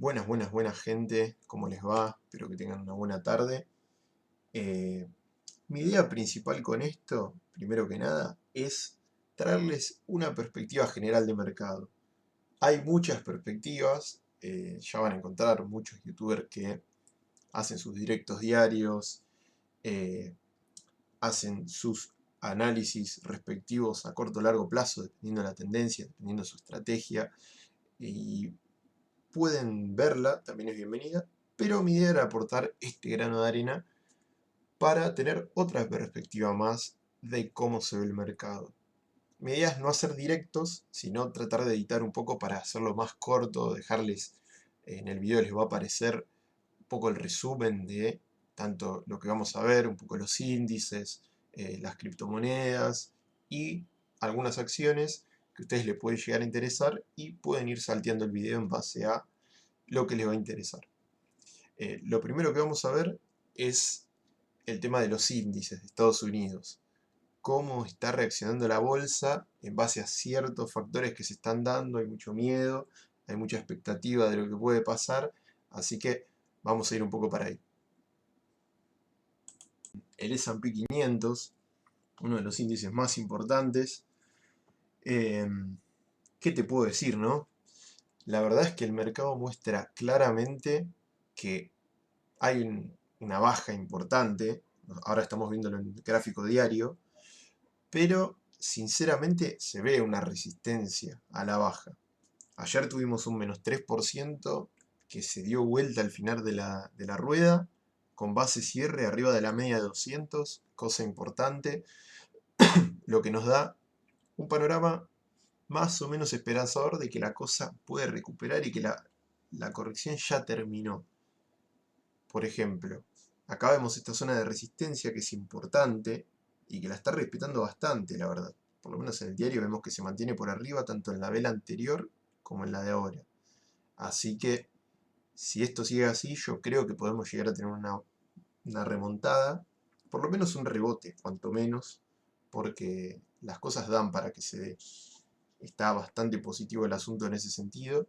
Buenas gente, ¿cómo les va? Espero que tengan una buena tarde. Eh, Mi idea principal con esto, primero que nada, es traerles una perspectiva general de mercado. Hay muchas perspectivas, ya van a encontrar muchos youtubers que hacen sus directos diarios, eh, hacen sus análisis respectivos a corto o largo plazo, dependiendo de la tendencia, dependiendo de su estrategia, y pueden verla, también es bienvenida, pero mi idea era aportar este grano de arena para tener otra perspectiva más de cómo se ve el mercado. Mi idea es no hacer directos, sino tratar de editar un poco para hacerlo más corto, dejarles, en el video les va a aparecer un poco el resumen de tanto lo que vamos a ver, un poco los índices, las criptomonedas y algunas acciones que a ustedes les pueden llegar a interesar y pueden ir salteando el video en base a lo que les va a interesar. Lo primero que vamos a ver es el tema de los índices de Estados Unidos. Cómo está reaccionando la bolsa en base a ciertos factores que se están dando. Hay mucho miedo, hay mucha expectativa de lo que puede pasar, así que vamos a ir un poco para ahí. El S&P 500, uno de los índices más importantes. ¿Qué te puedo decir, no? La verdad es que el mercado muestra claramente que hay una baja importante. Ahora estamos viéndolo en el gráfico diario, pero sinceramente se ve una resistencia a la baja. Ayer tuvimos un menos 3% que se dio vuelta al final de la rueda, con base cierre arriba de la media de 200, cosa importante, lo que nos da un panorama más o menos esperanzador de que la cosa puede recuperar y que la corrección ya terminó. Por ejemplo, acá vemos esta zona de resistencia que es importante y que la está respetando bastante, la verdad. Por lo menos en el diario vemos que se mantiene por arriba tanto en la vela anterior como en la de ahora. Así que si esto sigue así, yo creo que podemos llegar a tener una remontada, por lo menos un rebote, cuanto menos, porque las cosas dan para que se dé. Está bastante positivo el asunto en ese sentido,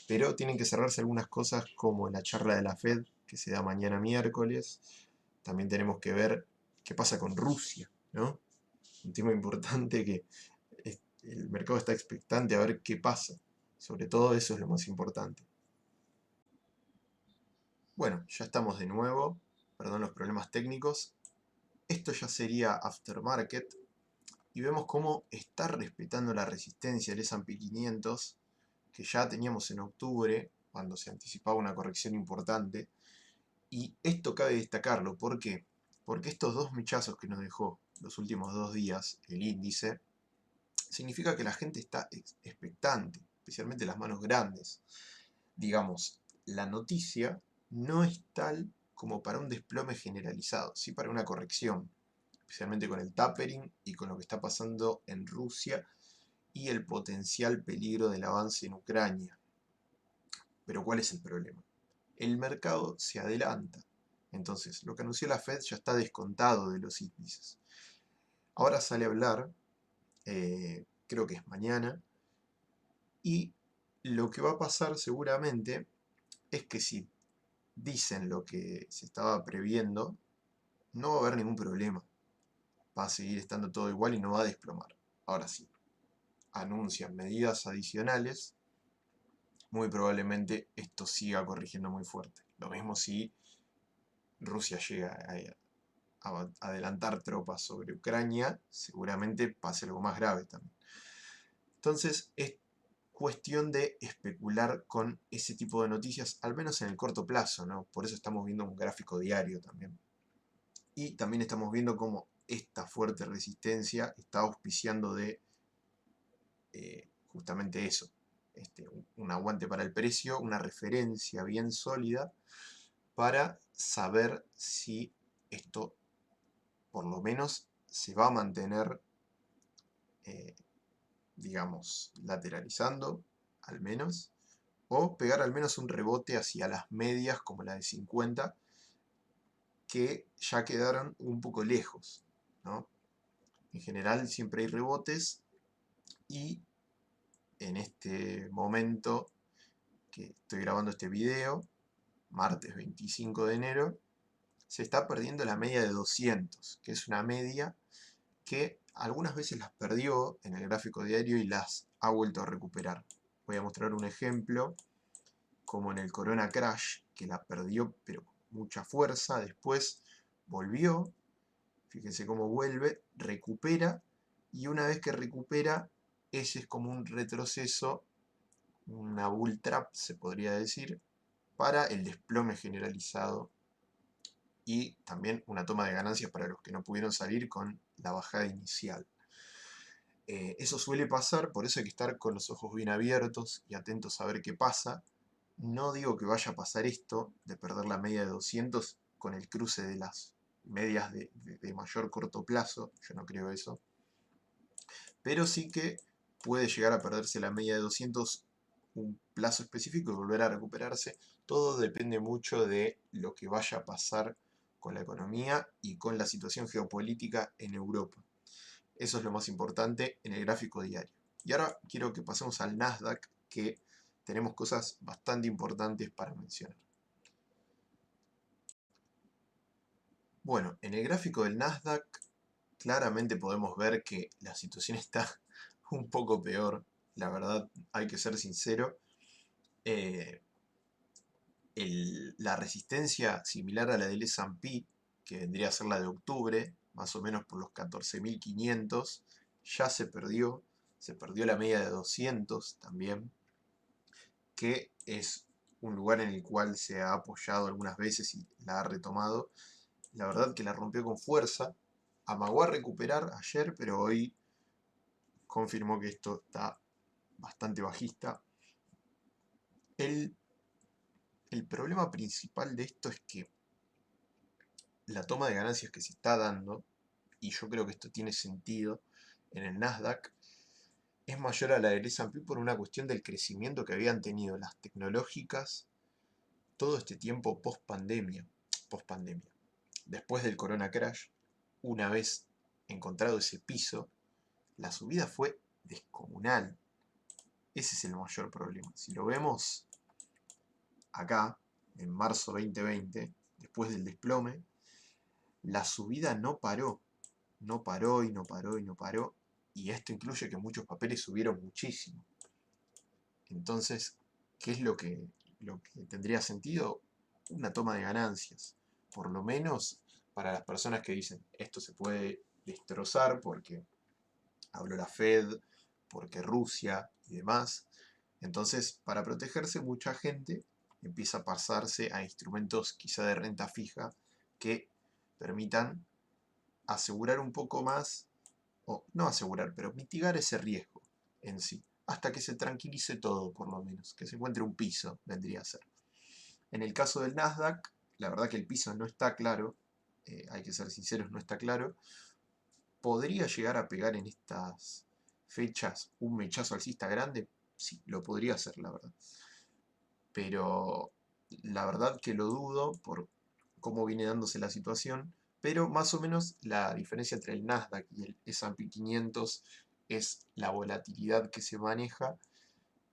pero tienen que cerrarse algunas cosas como la charla de la Fed, que se da mañana miércoles. También tenemos que ver qué pasa con Rusia, ¿no? Un tema importante que el mercado está expectante a ver qué pasa. Sobre todo eso es lo más importante. Bueno, ya estamos de nuevo. Perdón los problemas técnicos. Esto ya sería aftermarket. Y vemos cómo está respetando la resistencia del S&P 500, que ya teníamos en octubre, cuando se anticipaba una corrección importante. Y esto cabe destacarlo. ¿Por qué? Porque estos dos mechazos que nos dejó los últimos 2 días el índice, significa que la gente está expectante, especialmente las manos grandes. Digamos, la noticia no es tal como para un desplome generalizado, sí para una corrección, especialmente con el tapering y con lo que está pasando en Rusia y el potencial peligro del avance en Ucrania. Pero ¿cuál es el problema? El mercado se adelanta. Entonces, lo que anunció la Fed ya está descontado de los índices. Ahora sale a hablar, creo que es mañana, y lo que va a pasar seguramente es que si dicen lo que se estaba previendo, no va a haber ningún problema. Va a seguir estando todo igual y no va a desplomar. Ahora sí, anuncian medidas adicionales, muy probablemente esto siga corrigiendo muy fuerte. Lo mismo si Rusia llega a adelantar tropas sobre Ucrania, seguramente pase algo más grave también. Entonces es cuestión de especular con ese tipo de noticias, al menos en el corto plazo, ¿no? Por eso estamos viendo un gráfico diario también. Y también estamos viendo cómo esta fuerte resistencia está auspiciando de justamente eso, un aguante para el precio, una referencia bien sólida para saber si esto por lo menos se va a mantener, eh, digamos, lateralizando al menos, o pegar al menos un rebote hacia las medias como la de 50, que ya quedaron un poco lejos, ¿no? En general siempre hay rebotes y en este momento que estoy grabando este video, martes 25 de enero, se está perdiendo la media de 200, que es una media que algunas veces las perdió en el gráfico diario y las ha vuelto a recuperar. Voy a mostrar un ejemplo, como en el Corona Crash, que la perdió pero con mucha fuerza, después volvió, fíjense cómo vuelve, recupera, y una vez que recupera, ese es como un retroceso, una bull trap se podría decir, para el desplome generalizado y también una toma de ganancias para los que no pudieron salir con la bajada inicial. Eso suele pasar, por eso hay que estar con los ojos bien abiertos y atentos a ver qué pasa. No digo que vaya a pasar esto, de perder la media de 200 con el cruce de las medias de mayor corto plazo, yo no creo eso. Pero sí que puede llegar a perderse la media de 200 un plazo específico y volver a recuperarse. Todo depende mucho de lo que vaya a pasar con la economía y con la situación geopolítica en Europa. Eso es lo más importante en el gráfico diario. Y ahora quiero que pasemos al Nasdaq, que tenemos cosas bastante importantes para mencionar. Bueno, en el gráfico del Nasdaq claramente podemos ver que la situación está un poco peor. La verdad, hay que ser sincero. La resistencia similar a la del S&P, que vendría a ser la de octubre, más o menos por los 14.500, ya se perdió la media de 200 también, que es un lugar en el cual se ha apoyado algunas veces y la ha retomado. La verdad que la rompió con fuerza, amagó a recuperar ayer, pero hoy confirmó que esto está bastante bajista. El problema principal de esto es que la toma de ganancias que se está dando, y yo creo que esto tiene sentido en el Nasdaq, es mayor a la del S&P por una cuestión del crecimiento que habían tenido las tecnológicas todo este tiempo post pandemia. Después del Corona Crash, una vez encontrado ese piso, la subida fue descomunal. Ese es el mayor problema. Si lo vemos acá, en marzo 2020, después del desplome, la subida no paró. No paró y no paró y no paró. Y esto incluye que muchos papeles subieron muchísimo. Entonces, ¿qué es lo que tendría sentido? Una toma de ganancias. Por lo menos para las personas que dicen esto se puede destrozar porque habló la Fed, porque Rusia y demás. Entonces, para protegerse, mucha gente empieza a pasarse a instrumentos quizá de renta fija que permitan asegurar un poco más, o no asegurar, pero mitigar ese riesgo en sí, hasta que se tranquilice todo, por lo menos, que se encuentre un piso, vendría a ser. En el caso del Nasdaq, la verdad que el piso no está claro, hay que ser sinceros, no está claro. ¿Podría llegar a pegar en estas fechas un mechazo alcista grande? Sí, lo podría hacer, la verdad. Pero la verdad que lo dudo por cómo viene dándose la situación. Pero más o menos la diferencia entre el Nasdaq y el S&P 500 es la volatilidad que se maneja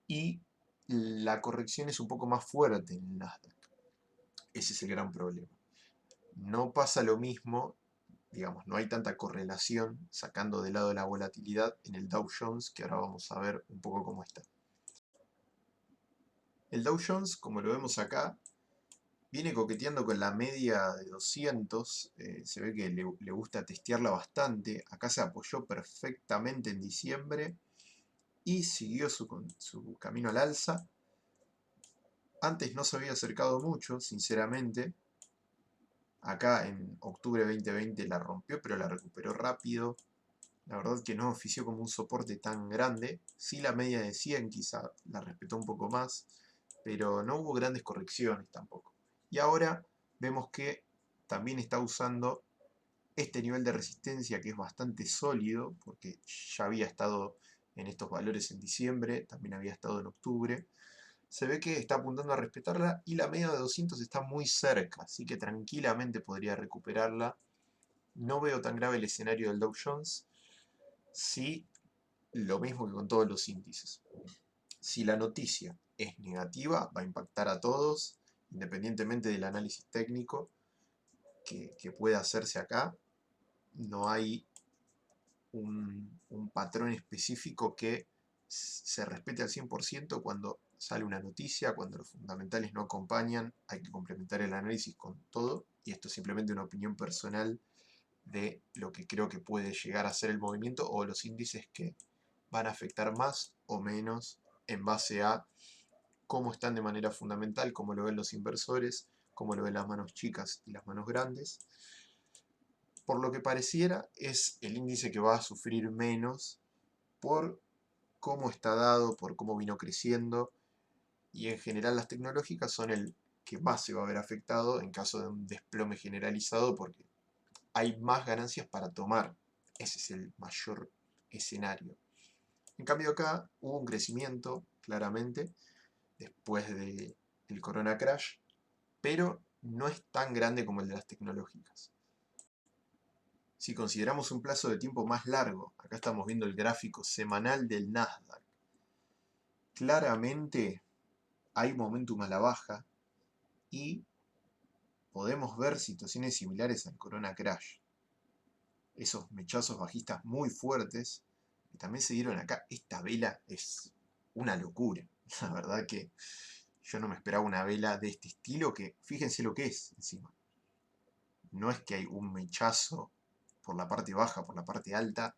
y la corrección es un poco más fuerte en el Nasdaq. Ese es el gran problema. No pasa lo mismo, digamos, no hay tanta correlación sacando de lado la volatilidad en el Dow Jones, que ahora vamos a ver un poco cómo está. El Dow Jones, como lo vemos acá, viene coqueteando con la media de 200, se ve que le gusta testearla bastante. Acá se apoyó perfectamente en diciembre y siguió su camino al alza. Antes no se había acercado mucho, sinceramente. Acá en octubre 2020 la rompió, pero la recuperó rápido. La verdad que no ofició como un soporte tan grande. Sí, la media de 100 quizá la respetó un poco más, pero no hubo grandes correcciones tampoco. Y ahora vemos que también está usando este nivel de resistencia que es bastante sólido, porque ya había estado en estos valores en diciembre, también había estado en octubre. Se ve que está apuntando a respetarla y la media de 200 está muy cerca, así que tranquilamente podría recuperarla. No veo tan grave el escenario del Dow Jones. Sí, lo mismo que con todos los índices. Si la noticia es negativa, va a impactar a todos, independientemente del análisis técnico que pueda hacerse acá. No hay un patrón específico que se respete al 100% cuando sale una noticia, cuando los fundamentales no acompañan, hay que complementar el análisis con todo, y esto es simplemente una opinión personal de lo que creo que puede llegar a ser el movimiento o los índices que van a afectar más o menos en base a cómo están de manera fundamental, cómo lo ven los inversores, cómo lo ven las manos chicas y las manos grandes. Por lo que pareciera, es el índice que va a sufrir menos por cómo está dado, por cómo vino creciendo, y en general las tecnológicas son el que más se va a ver afectado en caso de un desplome generalizado, porque hay más ganancias para tomar. Ese es el mayor escenario. En cambio acá hubo un crecimiento, claramente, después del Corona Crash, pero no es tan grande como el de las tecnológicas. Si consideramos un plazo de tiempo más largo, acá estamos viendo el gráfico semanal del Nasdaq, claramente hay momentum a la baja y podemos ver situaciones similares al Corona Crash. Esos mechazos bajistas muy fuertes que también se dieron acá. Esta vela es una locura. La verdad que yo no me esperaba una vela de este estilo, que fíjense lo que es encima. No es que hay un mechazo por la parte baja, por la parte alta.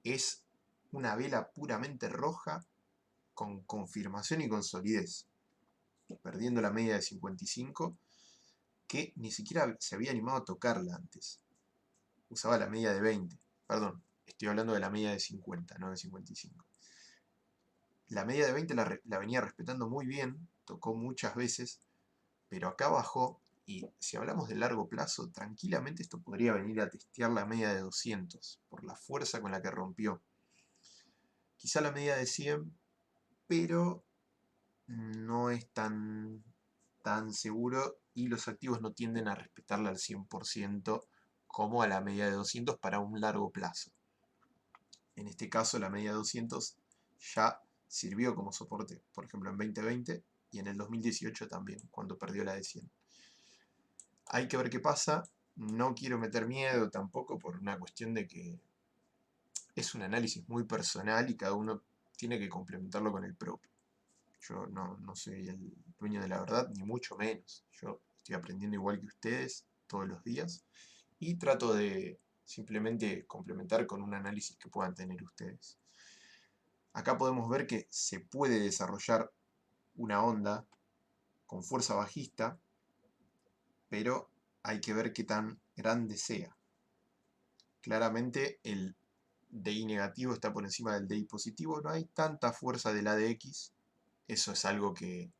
Es una vela puramente roja con confirmación y con solidez, perdiendo la media de 55, que ni siquiera se había animado a tocarla antes. Usaba la media de 20, perdón, estoy hablando de la media de 50, no de 55. La media de 20 la venía respetando muy bien, tocó muchas veces, pero acá bajó, y si hablamos de largo plazo, tranquilamente esto podría venir a testear la media de 200, por la fuerza con la que rompió. Quizá la media de 100, pero no es tan seguro, y los activos no tienden a respetarla al 100% como a la media de 200 para un largo plazo. En este caso la media de 200 ya sirvió como soporte, por ejemplo en 2020 y en el 2018 también, cuando perdió la de 100. Hay que ver qué pasa, no quiero meter miedo tampoco por una cuestión de que es un análisis muy personal y cada uno tiene que complementarlo con el propio. Yo no soy el dueño de la verdad, ni mucho menos. Yo estoy aprendiendo igual que ustedes todos los días y trato de simplemente complementar con un análisis que puedan tener ustedes. Acá podemos ver que se puede desarrollar una onda con fuerza bajista, pero hay que ver qué tan grande sea. Claramente el DI negativo está por encima del DI positivo, no hay tanta fuerza del ADX, eso es algo que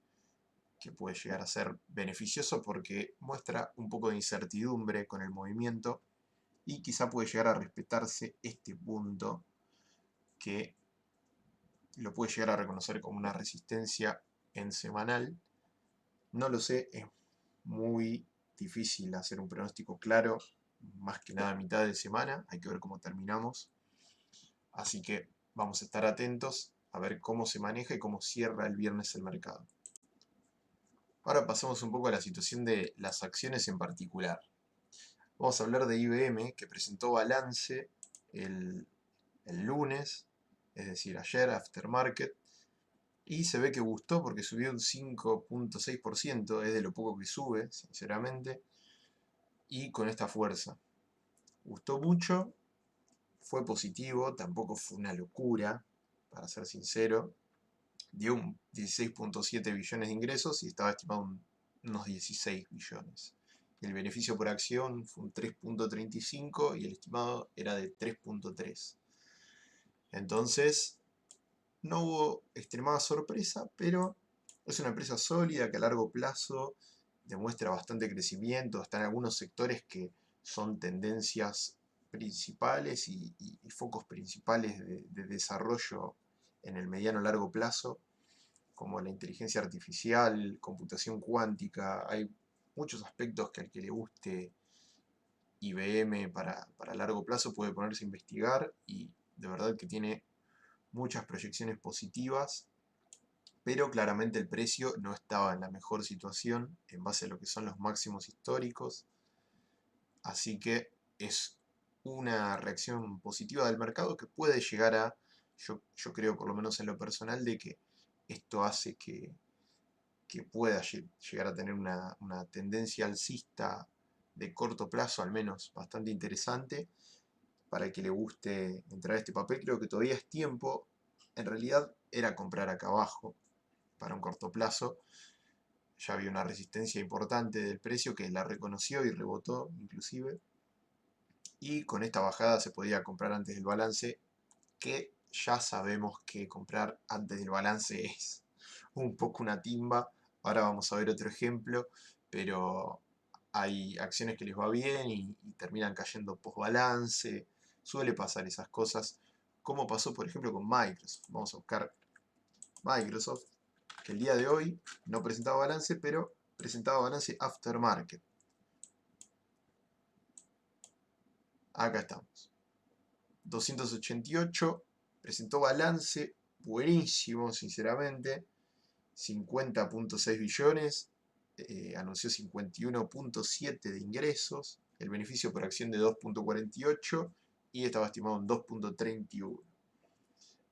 puede llegar a ser beneficioso porque muestra un poco de incertidumbre con el movimiento y quizá puede llegar a respetarse este punto, que lo puede llegar a reconocer como una resistencia en semanal. No lo sé, es muy difícil hacer un pronóstico claro, más que nada a mitad de semana, hay que ver cómo terminamos. Así que vamos a estar atentos a ver cómo se maneja y cómo cierra el viernes el mercado. Ahora pasamos un poco a la situación de las acciones en particular. Vamos a hablar de IBM, que presentó balance el lunes, es decir, ayer, aftermarket, y se ve que gustó porque subió un 5.6%, es de lo poco que sube, sinceramente, y con esta fuerza. Gustó mucho, fue positivo, tampoco fue una locura, para ser sincero. Dio un 16.7 billones de ingresos y estaba estimado unos 16 billones. El beneficio por acción fue un 3.35 y el estimado era de 3.3. Entonces, no hubo extremada sorpresa, pero es una empresa sólida que a largo plazo demuestra bastante crecimiento, hasta en algunos sectores que son tendencias principales y focos principales de desarrollo en el mediano largo plazo, como la inteligencia artificial, computación cuántica. Hay muchos aspectos que al que le guste IBM para largo plazo puede ponerse a investigar, y de verdad que tiene muchas proyecciones positivas pero claramente el precio no estaba en la mejor situación en base a lo que son los máximos históricos, así que es una reacción positiva del mercado que puede llegar a, yo creo por lo menos en lo personal, de que esto hace que pueda llegar a tener una tendencia alcista de corto plazo, al menos bastante interesante, para el que le guste entrar a este papel. Creo que todavía es tiempo, en realidad era comprar acá abajo, para un corto plazo. Ya había una resistencia importante del precio que la reconoció y rebotó inclusive, y con esta bajada se podía comprar antes del balance, que ya sabemos que comprar antes del balance es un poco una timba. Ahora vamos a ver otro ejemplo, pero hay acciones que les va bien y terminan cayendo post balance. Suele pasar esas cosas, como pasó por ejemplo con Microsoft. Vamos a buscar Microsoft, que el día de hoy no presentaba balance, pero presentaba balance aftermarket. Acá estamos. 288, presentó balance, buenísimo, sinceramente. 50.6 billones, anunció 51.7 de ingresos, el beneficio por acción de 2.48 y estaba estimado en 2.31.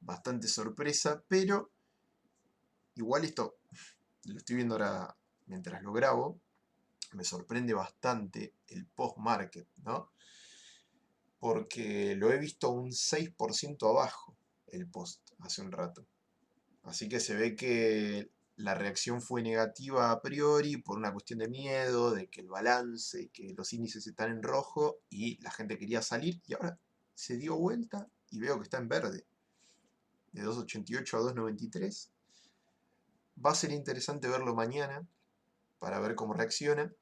Bastante sorpresa, pero igual esto lo estoy viendo ahora mientras lo grabo, me sorprende bastante el post-market, ¿no? Porque lo he visto un 6% abajo el post hace un rato. Así que se ve que la reacción fue negativa a priori por una cuestión de miedo, de que el balance, que los índices están en rojo y la gente quería salir, y ahora se dio vuelta y veo que está en verde, de 2.88 a 2.93. Va a ser interesante verlo mañana para ver cómo reacciona,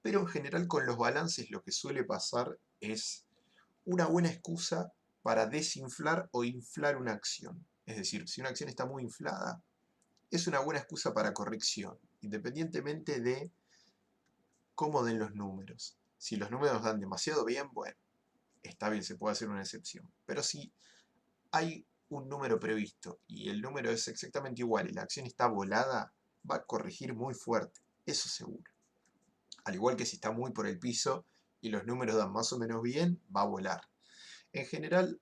pero en general con los balances lo que suele pasar es una buena excusa para desinflar o inflar una acción. Es decir, si una acción está muy inflada, es una buena excusa para corrección, independientemente de cómo den los números. Si los números dan demasiado bien, bueno, está bien, se puede hacer una excepción. Pero si hay un número previsto y el número es exactamente igual y la acción está volada, va a corregir muy fuerte, eso seguro. Al igual que si está muy por el piso y los números dan más o menos bien, va a volar. En general,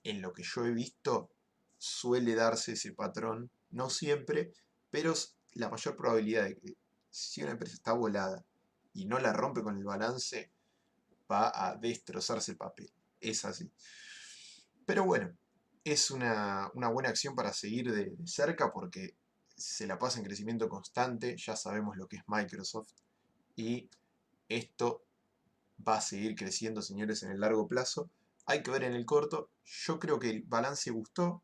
en lo que yo he visto, suele darse ese patrón, no siempre, pero la mayor probabilidad de que si una empresa está volada y no la rompe con el balance, va a destrozarse el papel. Es así. Pero bueno, es una buena acción para seguir de cerca porque se la pasa en crecimiento constante, ya sabemos lo que es Microsoft, y esto va a seguir creciendo, señores, en el largo plazo. Hay que ver en el corto. Yo creo que el balance gustó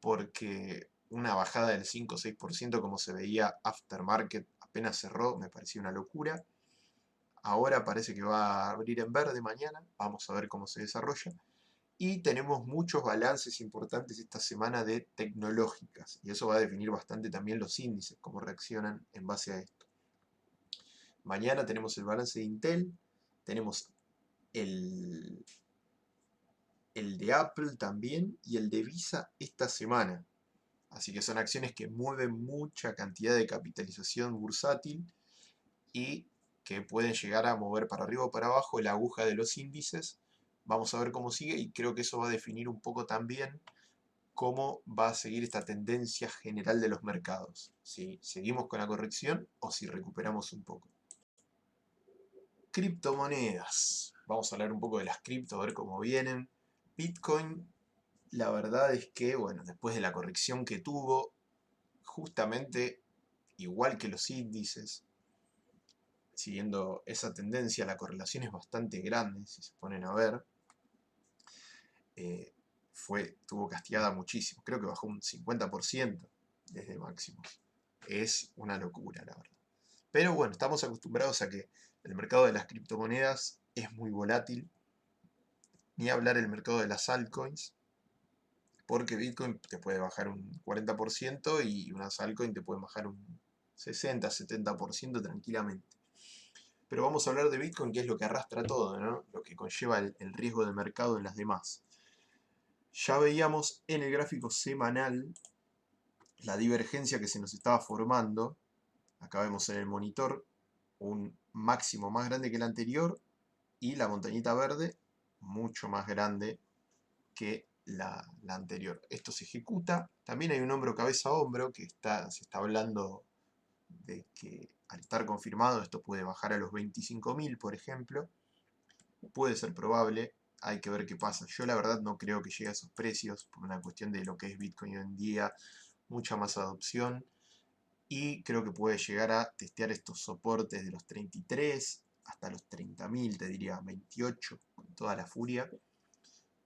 porque una bajada del 5 o 6% como se veía aftermarket apenas cerró, me pareció una locura. Ahora parece que va a abrir en verde mañana, vamos a ver cómo se desarrolla. Y tenemos muchos balances importantes esta semana de tecnológicas, y eso va a definir bastante también los índices, cómo reaccionan en base a esto. Mañana tenemos el balance de Intel, tenemos el de Apple también y el de Visa esta semana. Así que son acciones que mueven mucha cantidad de capitalización bursátil y que pueden llegar a mover para arriba o para abajo la aguja de los índices. Vamos a ver cómo sigue y creo que eso va a definir un poco también cómo va a seguir esta tendencia general de los mercados. Si seguimos con la corrección o si recuperamos un poco. Criptomonedas. Vamos a hablar un poco de las cripto, a ver cómo vienen. Bitcoin, la verdad es que, bueno, después de la corrección que tuvo, justamente igual que los índices, siguiendo esa tendencia, la correlación es bastante grande, si se ponen a ver. Tuvo castigada muchísimo, creo que bajó un 50% desde máximos. Es una locura, la verdad. Pero bueno, estamos acostumbrados a que el mercado de las criptomonedas es muy volátil, ni hablar el mercado de las altcoins, porque Bitcoin te puede bajar un 40% y unas altcoins te pueden bajar un 60-70% tranquilamente. Pero vamos a hablar de Bitcoin, que es lo que arrastra todo, ¿no? Lo que conlleva el riesgo de mercado en las demás. Ya veíamos en el gráfico semanal la divergencia que se nos estaba formando. Acá vemos en el monitor un máximo más grande que el anterior y la montañita verde mucho más grande que la anterior. Esto se ejecuta. También hay un hombro cabeza a hombro que se está hablando de que al estar confirmado esto puede bajar a los 25.000, por ejemplo. Puede ser probable, hay que ver qué pasa. Yo la verdad no creo que llegue a esos precios por una cuestión de lo que es Bitcoin hoy en día, mucha más adopción, y creo que puede llegar a testear estos soportes de los 33 hasta los 30.000, te diría 28 con toda la furia.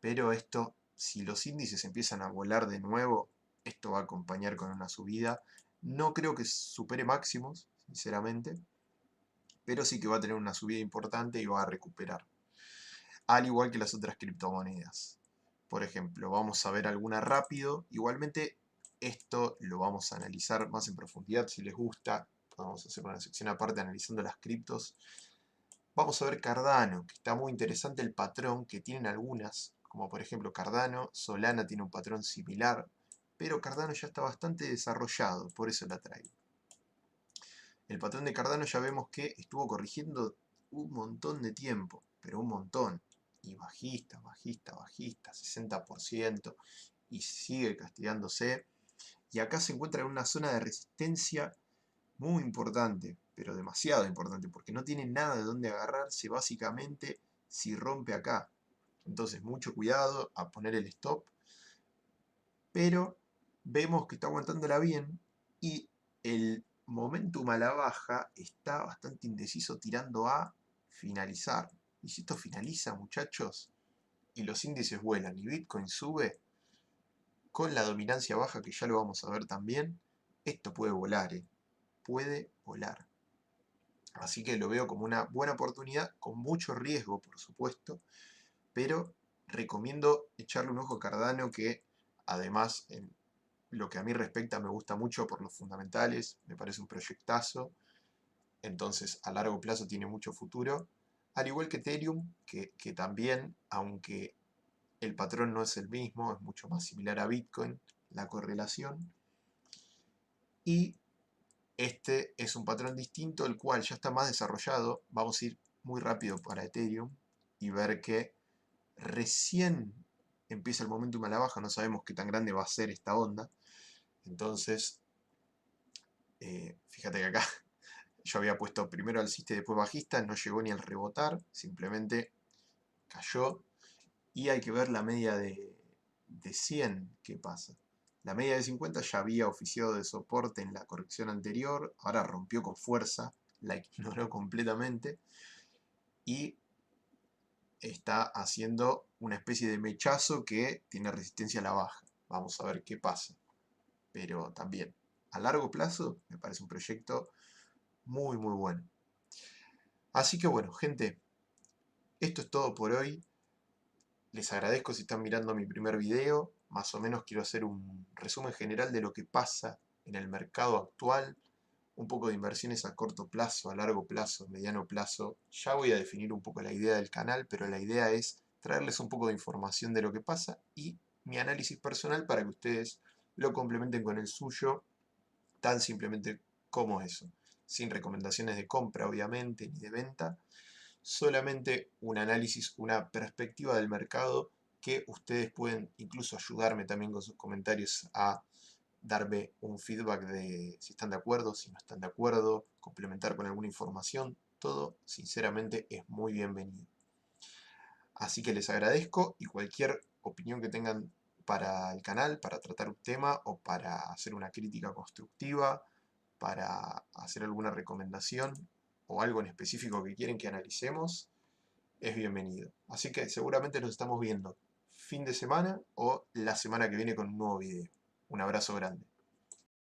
Pero esto, si los índices empiezan a volar de nuevo, esto va a acompañar con una subida. No creo que supere máximos, sinceramente, pero sí que va a tener una subida importante y va a recuperar. Al igual que las otras criptomonedas. Por ejemplo, vamos a ver alguna rápido. Igualmente, esto lo vamos a analizar más en profundidad si les gusta. Vamos a hacer una sección aparte analizando las criptos. Vamos a ver Cardano, que está muy interesante el patrón que tienen algunas, como por ejemplo Cardano. Solana tiene un patrón similar, pero Cardano ya está bastante desarrollado, por eso la traigo. El patrón de Cardano ya vemos que estuvo corrigiendo un montón de tiempo, pero un montón. Y bajista, bajista, bajista, 60%, y sigue castigándose. Y acá se encuentra en una zona de resistencia muy importante, pero demasiado importante, porque no tiene nada de dónde agarrarse básicamente si rompe acá. Entonces mucho cuidado a poner el stop, pero vemos que está aguantándola bien y el momentum a la baja está bastante indeciso tirando a finalizar. Y si esto finaliza, muchachos, y los índices vuelan y Bitcoin sube, con la dominancia baja que ya lo vamos a ver también, esto puede volar, puede volar. Así que lo veo como una buena oportunidad, con mucho riesgo, por supuesto, pero recomiendo echarle un ojo a Cardano, que además, en lo que a mí respecta, me gusta mucho por los fundamentales, me parece un proyectazo, entonces a largo plazo tiene mucho futuro, al igual que Ethereum, que también, aunque el patrón no es el mismo, es mucho más similar a Bitcoin, la correlación, y este es un patrón distinto, el cual ya está más desarrollado. Vamos a ir muy rápido para Ethereum y ver que recién empieza el momentum a la baja, no sabemos qué tan grande va a ser esta onda. Entonces, fíjate que acá yo había puesto primero alcista y después bajista, no llegó ni al rebotar, simplemente cayó. Y hay que ver la media de 100, qué pasa. La media de 50 ya había oficiado de soporte en la corrección anterior, ahora rompió con fuerza, la ignoró completamente y está haciendo una especie de mechazo que tiene resistencia a la baja. Vamos a ver qué pasa. Pero también, a largo plazo, me parece un proyecto muy muy bueno. Así que bueno, gente, esto es todo por hoy. Les agradezco si están mirando mi primer video. Más o menos quiero hacer un resumen general de lo que pasa en el mercado actual. Un poco de inversiones a corto plazo, a largo plazo, mediano plazo. Ya voy a definir un poco la idea del canal, pero la idea es traerles un poco de información de lo que pasa y mi análisis personal para que ustedes lo complementen con el suyo, tan simplemente como eso. Sin recomendaciones de compra, obviamente, ni de venta, solamente un análisis, una perspectiva del mercado que ustedes pueden incluso ayudarme también con sus comentarios a darme un feedback de si están de acuerdo, si no están de acuerdo, complementar con alguna información, todo sinceramente es muy bienvenido. Así que les agradezco y cualquier opinión que tengan para el canal, para tratar un tema o para hacer una crítica constructiva, para hacer alguna recomendación o algo en específico que quieren que analicemos, es bienvenido. Así que seguramente nos estamos viendo fin de semana o la semana que viene con un nuevo video. Un abrazo grande.